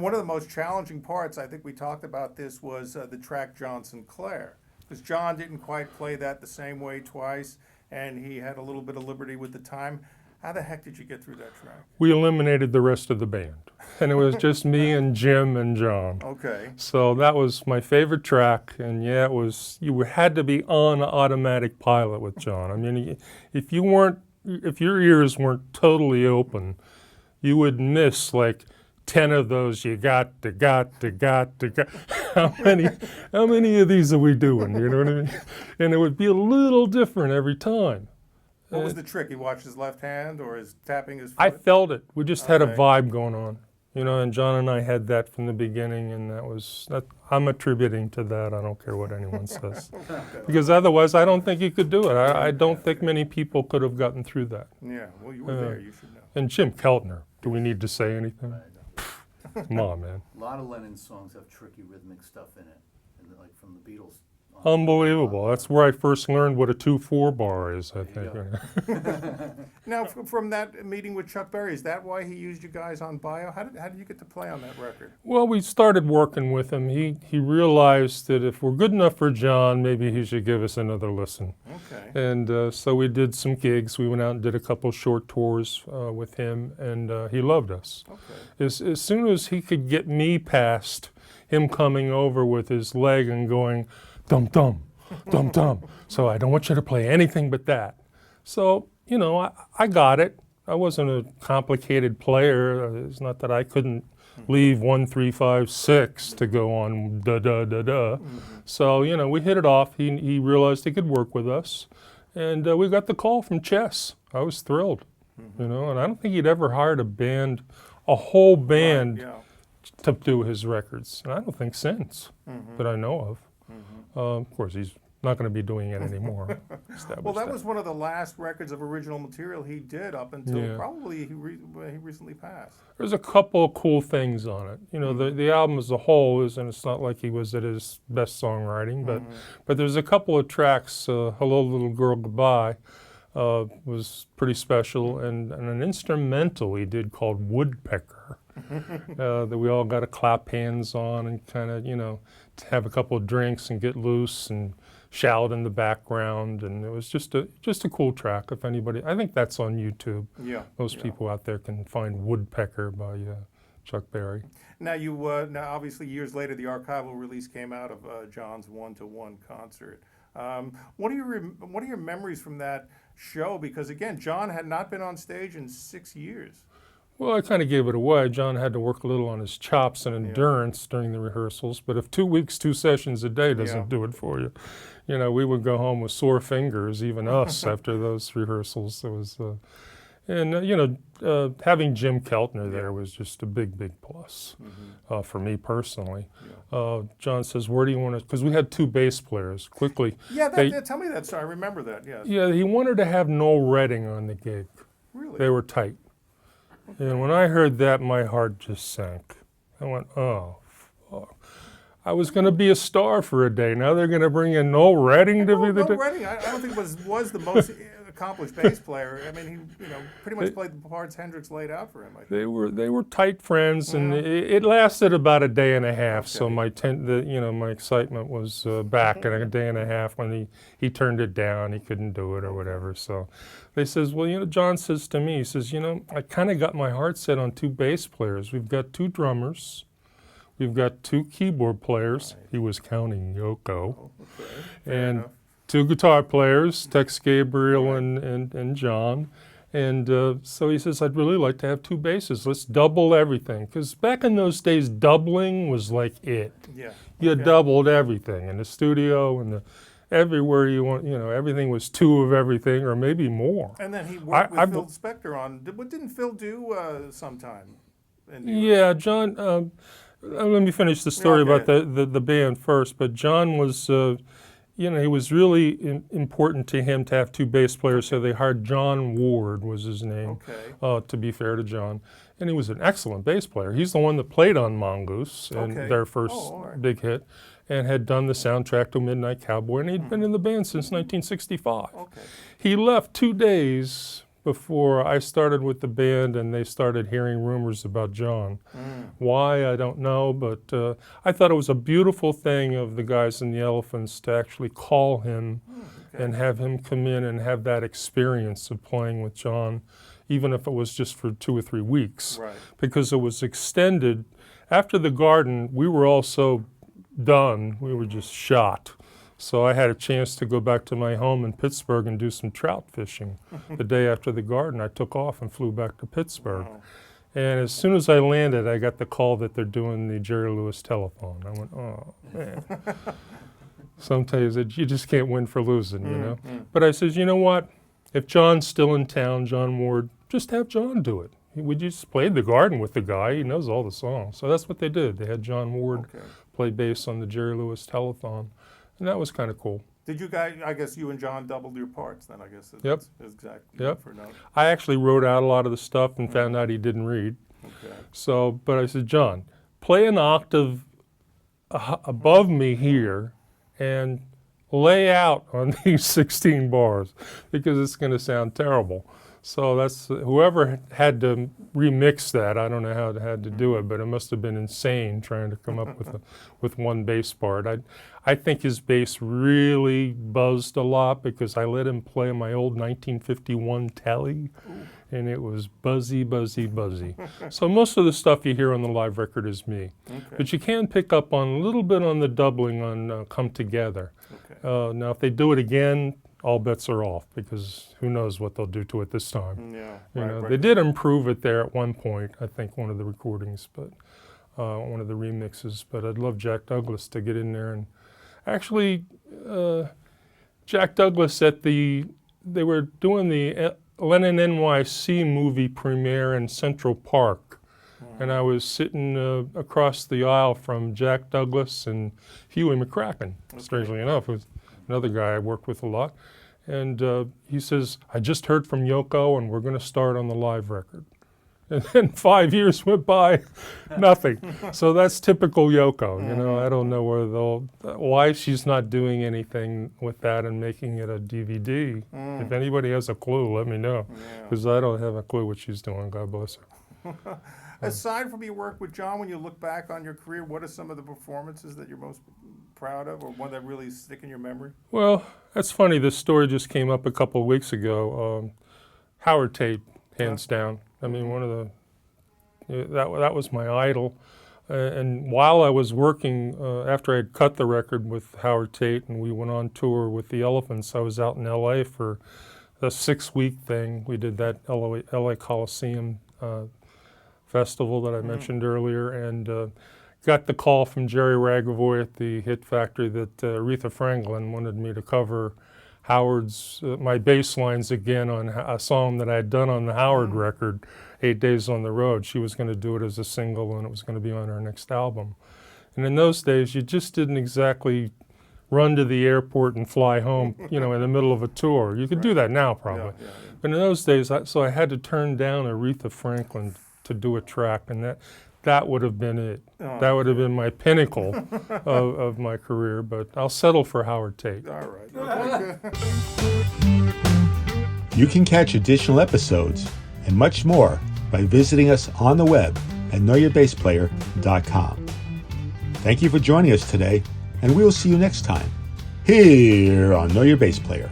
one of the most challenging parts, I think we talked about this, was the track John Sinclair. Because John didn't quite play that the same way twice, and he had a little bit of liberty with the time. How the heck did you get through that track? We eliminated the rest of the band, and it was just me and Jim and John. Okay. So that was my favorite track, and yeah, it was. You had to be on automatic pilot with John. I mean, if your ears weren't totally open, you would miss like 10 of those. You got. How many of these are we doing? You know what I mean? And it would be a little different every time. What was the trick? He watched his left hand or his tapping his foot? I felt it. We just had a vibe going on, you know, and John and I had that from the beginning, and I'm attributing to that. I don't care what anyone says. Because otherwise, I don't think you could do it. I don't think many people could have gotten through that. Yeah, well, you were there. You should know. And Jim Keltner, do we need to say anything? Come on, man. A lot of Lennon songs have tricky rhythmic stuff in it, and like from the Beatles. Unbelievable. That's where I first learned what a 2/4 bar is, I think. Now, from that meeting with Chuck Berry, is that why he used you guys on Bio? How did you get to play on that record? Well, we started working with him. He realized that if we're good enough for John, maybe he should give us another listen. Okay. And so we did some gigs. We went out and did a couple short tours with him, and he loved us. Okay. As soon as he could get me past him coming over with his leg and going, dum-dum, dum-dum. So I don't want you to play anything but that. So, you know, I got it. I wasn't a complicated player. It's not that I couldn't leave 1, 3, 5, 6 to go on da-da-da-da. So, you know, we hit it off. He realized he could work with us. And we got the call from Chess. I was thrilled, you know, and I don't think he'd ever hired a whole band to do his records. And I don't think since that I know of. Of course, he's not going to be doing it anymore. Well, that was one of the last records of original material he did up until probably he recently passed. There's a couple of cool things on it. You know, the album as a whole and it's not like he was at his best songwriting, but there's a couple of tracks. Hello, Little Girl, Goodbye was pretty special, and an instrumental he did called Woodpecker that we all got to clap hands on and kind of, you know, have a couple of drinks and get loose and shout in the background, and it was just a cool track. If anybody, I think that's on YouTube. Yeah, most people out there can find Woodpecker by Chuck Berry. Now now obviously years later the archival release came out of John's 1-to-1 concert. What are your memories from that show? Because again, John had not been on stage in 6 years. Well, I kind of gave it away. John had to work a little on his chops and endurance during the rehearsals, but if 2 weeks, 2 sessions a day doesn't do it for you, you know, we would go home with sore fingers, even us, after those rehearsals. It was, you know, having Jim Keltner there was just a big, big plus for me personally. John says, where do you want to, because we had 2 bass players, quickly. Yeah, tell me that story. I remember that, yes. Yeah, he wanted to have Noel Redding on the gig. Really? They were tight. And when I heard that, my heart just sank. I went, oh, fuck. I was going to be a star for a day. Now they're going to bring in Noel Redding to be the... Noel Redding, I don't think was the most accomplished bass player. I mean, he pretty much played the parts Hendrix laid out for him. I think. They were tight friends, and it lasted about a day and a half. Okay. So my excitement was back in a day and a half when he turned it down. He couldn't do it or whatever. So they says, well, you know, John says to me, he says, you know, I kind of got my heart set on 2 bass players. We've got 2 drummers. We've got 2 keyboard players. He was counting Yoko. And 2 guitar players, Tex Gabriel and John. And so he says, I'd really like to have 2 basses. Let's double everything. Because back in those days, doubling was like it. Yeah. You doubled everything in the studio and everywhere you want. You know, everything was 2 of everything or maybe more. And then he worked with Phil Spector on, what didn't Phil do sometime? Yeah, John... let me finish the story about the band first. But John was, you know, it was really important to him to have 2 bass players, so they hired John Ward, was his name, to be fair to John. And he was an excellent bass player. He's the one that played on Mongoose, and their first big hit, and had done the soundtrack to Midnight Cowboy, and he'd been in the band since 1965. He left 2 days before I started with the band and they started hearing rumors about John. Why, I don't know, but I thought it was a beautiful thing of the guys in the Elephants to actually call him and have him come in and have that experience of playing with John, even if it was just for 2 or 3 weeks. Right. Because it was extended. After the Garden, we were all so done, we were just shot. So I had a chance to go back to my home in Pittsburgh and do some trout fishing. The day after the Garden, I took off and flew back to Pittsburgh. Wow. And as soon as I landed, I got the call that they're doing the Jerry Lewis telethon. I went, oh, man. Sometimes you just can't win for losing, you know. But I said, you know what? If John's still in town, John Ward, just have John do it. We just played the Garden with the guy. He knows all the songs. So that's what they did. They had John Ward play bass on the Jerry Lewis telethon. And that was kind of cool. Did you guys, I guess you and John doubled your parts then, I guess. Yep. Exactly. Yep. For note. I actually wrote out a lot of the stuff and found out he didn't read. Okay. So, but I said, John, play an octave above me here and lay out on these 16 bars because it's going to sound terrible. So that's whoever had to remix that. I don't know how they had to do it, but it must have been insane trying to come up with one bass part. I think his bass really buzzed a lot because I let him play my old 1951 Telly, and it was buzzy, buzzy, buzzy. So most of the stuff you hear on the live record is me, but you can pick up on a little bit on the doubling on "Come Together." Okay. Now, if they do it again, all bets are off because who knows what they'll do to it this time. Yeah. You know, Right. they did improve it there at one point, I think, one of the recordings, but one of the remixes. But I'd love Jack Douglas to get in there and actually, Jack Douglas they were doing the Lennon NYC movie premiere in Central Park, and I was sitting across the aisle from Jack Douglas and Huey McCracken. Strangely enough, it was another guy I worked with a lot. And he says, I just heard from Yoko and we're going to start on the live record. And then 5 years went by, nothing. So that's typical Yoko. You know, I don't know why she's not doing anything with that and making it a DVD. If anybody has a clue, let me know. Because I don't have a clue what she's doing, God bless her. Aside from your work with John, when you look back on your career, what are some of the performances that you're most proud of, or one that really stick in your memory? Well, that's funny. This story just came up a couple of weeks ago. Howard Tate, hands down. I mean, one of that was my idol. And while I was working, after I had cut the record with Howard Tate and we went on tour with the Elephants, I was out in L.A. for a 6-week thing. We did that L.A. Coliseum festival that I mentioned earlier, and got the call from Jerry Ragavoy at the Hit Factory that Aretha Franklin wanted me to cover Howard's, my bass lines again on a song that I had done on the Howard record, 8 Days on the Road. She was going to do it as a single and it was going to be on her next album. And in those days, you just didn't exactly run to the airport and fly home, you know, in the middle of a tour. You could do that now probably. Yeah. But in those days, so I had to turn down Aretha Franklin to do a track, and that would have been it. That would have been my pinnacle of my career, but I'll settle for Howard Tate. All right. You can catch additional episodes and much more by visiting us on the web at knowyourbassplayer.com. Thank you for joining us today, and we will see you next time here on Know Your Bass Player.